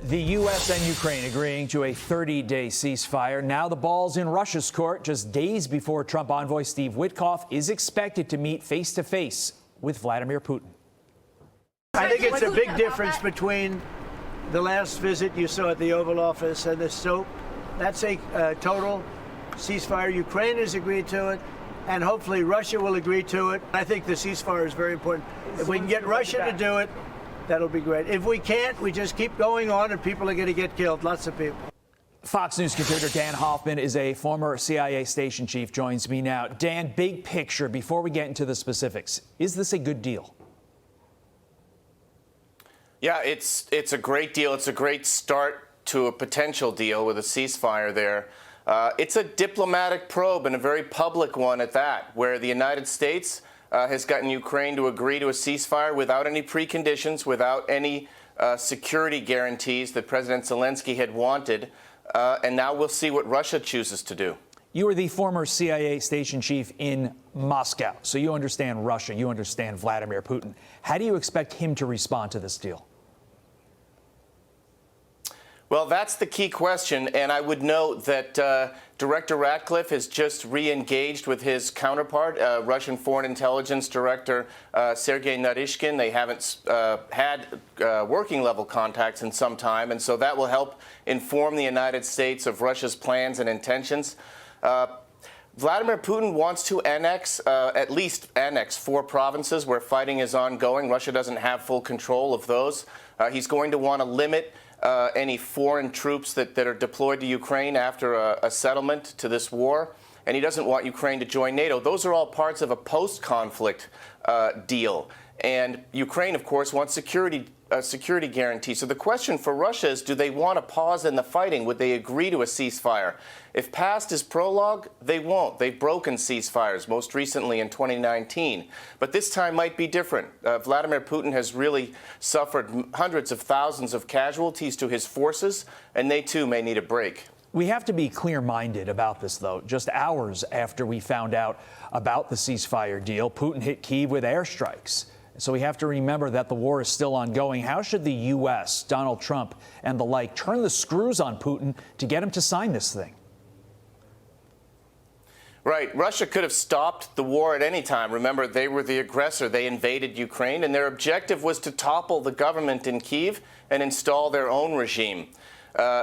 The U.S. and Ukraine agreeing to a 30-day ceasefire. Now the ball's in Russia's court just days before Trump envoy Steve Witkoff is expected to meet face-to-face with Vladimir Putin. I think it's a big difference between the last visit you saw at the Oval Office and this. So that's a total ceasefire. Ukraine has agreed to it, and hopefully Russia will agree to it. I think the ceasefire is very important. If we can get Russia to do it, that'll be great. If we can't, we just keep going on and people are going to get killed. Lots of people. Fox News contributor Dan Hoffman is a former CIA station chief, joins me now. Dan, big picture, before we get into the specifics, is this a good deal? Yeah, it's a great deal. It's a great start to a potential deal with a ceasefire there. It's a diplomatic probe, and a very public one at that, where the United States has gotten Ukraine to agree to a ceasefire without any preconditions, without any security guarantees that President Zelensky had wanted. And now we'll see what Russia chooses to do. You were the former CIA station chief in Moscow, so you understand Russia, you understand Vladimir Putin. How do you expect him to respond to this deal? Well, that's the key question, and I would note that Director Ratcliffe has just re-engaged with his counterpart, Russian Foreign Intelligence Director Sergei Narishkin. They haven't had working-level contacts in some time, and so that will help inform the United States of Russia's plans and intentions. Vladimir Putin wants to at least annex 4 provinces where fighting is ongoing. Russia doesn't have full control of those. He's going to want to limit any foreign troops that are deployed to Ukraine after a settlement to this war, and he doesn't want Ukraine to join NATO. Those are all parts of a post-conflict deal. And Ukraine, of course, wants security guarantee. So the question for Russia is, do they want to pause in the fighting? Would they agree to a ceasefire? If past is prologue, they won't. They've broken ceasefires, most recently in 2019. But this time might be different. Vladimir Putin has really suffered hundreds of thousands of casualties to his forces, and they too may need a break. We have to be clear-minded about this, though. Just hours after we found out about the ceasefire deal, Putin hit Kyiv with airstrikes. So we have to remember that the war is still ongoing. How should the U.S., Donald Trump, and the like turn the screws on Putin to get him to sign this thing? Right. Russia could have stopped the war at any time. Remember, they were the aggressor. They invaded Ukraine, and their objective was to topple the government in Kyiv and install their own regime.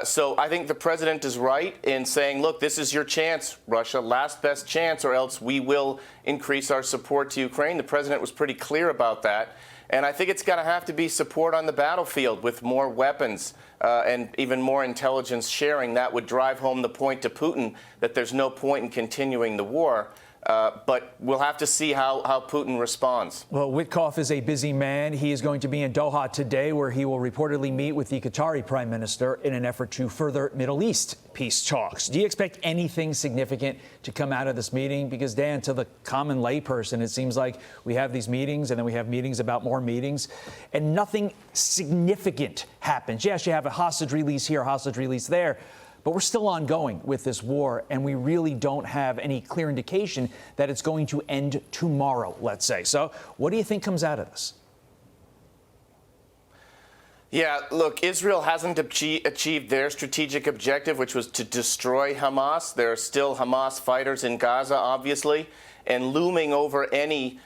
So I think the president is right in saying, look, this is your chance, Russia, last best chance, or else we will increase our support to Ukraine. The president was pretty clear about that. And I think it's going to have to be support on the battlefield with more weapons and even more intelligence sharing. That would drive home the point to Putin that there's no point in continuing the war. But we'll have to see how Putin responds. Well, Witkoff is a busy man. He is going to be in Doha today, where he will reportedly meet with the Qatari prime minister in an effort to further Middle East peace talks. Do you expect anything significant to come out of this meeting? Because, Dan, to the common layperson, it seems like we have these meetings and then we have meetings about more meetings and nothing significant happens. Yes, you have a hostage release here, a hostage release there. But we're still ongoing with this war, and we really don't have any clear indication that it's going to end tomorrow, let's say. So what do you think comes out of this? Yeah, look, Israel hasn't achieved their strategic objective, which was to destroy Hamas. There are still Hamas fighters in Gaza, obviously, and looming over any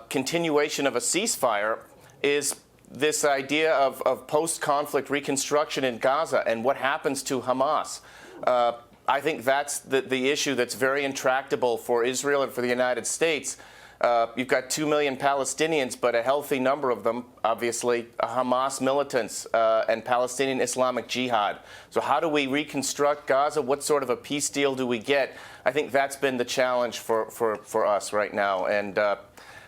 continuation of a ceasefire is this idea of post-conflict reconstruction in Gaza and what happens to Hamas. I think that's the issue that's very intractable for Israel and for the United States. You've got 2 million Palestinians, but a healthy number of them, obviously, Hamas militants and Palestinian Islamic Jihad. So how do we reconstruct Gaza? What sort of a peace deal do we get? I think that's been the challenge for us right now. And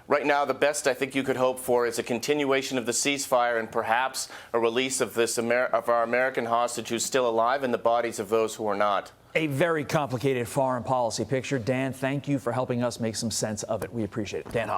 right now, the best I think you could hope for is a continuation of the ceasefire and perhaps a release of our American hostage who's still alive and the bodies of those who are not. A very complicated foreign policy picture. Dan, thank you for helping us make some sense of it. We appreciate it. Dan Hoffman.